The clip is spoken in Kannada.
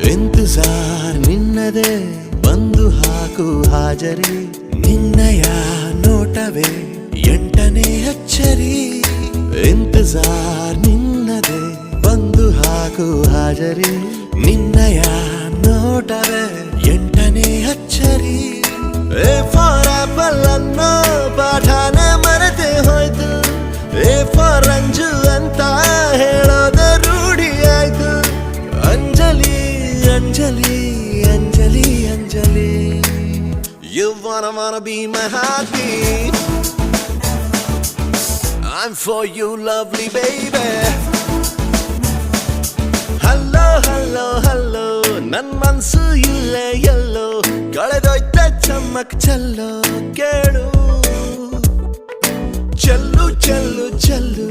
ಇಂತಜಾರ್ ನಿನ್ನದೇ ಬಂದು ಹಾಕು ಹಾಜರಿ ನಿನ್ನಯ ನೋಟವೇ ಎಂಟನೇ ಅಚ್ಚರಿ ಇಂತಜಾರ್ ನಿನ್ನದೇ ಬಂದು ಹಾಕು ಹಾಜರಿ ನಿನ್ನಯ ನೋಟವೇ ಎಂಟನೇ ಅಚ್ಚರಿ ಎ ಫಾರ್ ಆಪಲ್ ಅನ್ನೋ ಪಾಠಾನೆ ಮರೆತೆ ಹೋಯ್ತು ಎ ಫಾರ್ ರಂಜು ಅಂತ ಹೇಳೋದ ರೂಢಿ ಆಯ್ತು Anjali Anjali Anjali Anjali You wanna be my heartbeat I'm for you lovely baby Hello hello hello ನನ್ ಮನ್ಸು ಇಲ್ಲೇ ಎಲ್ಲೋ ಕಳೆದೋಯ್ತ ಚಮ್ಮಕ್ ಚೆಲ್ಲೋ ಕೇಳು ಚೆಲ್ಲು ಚೆಲ್ಲು ಚೆಲ್ಲು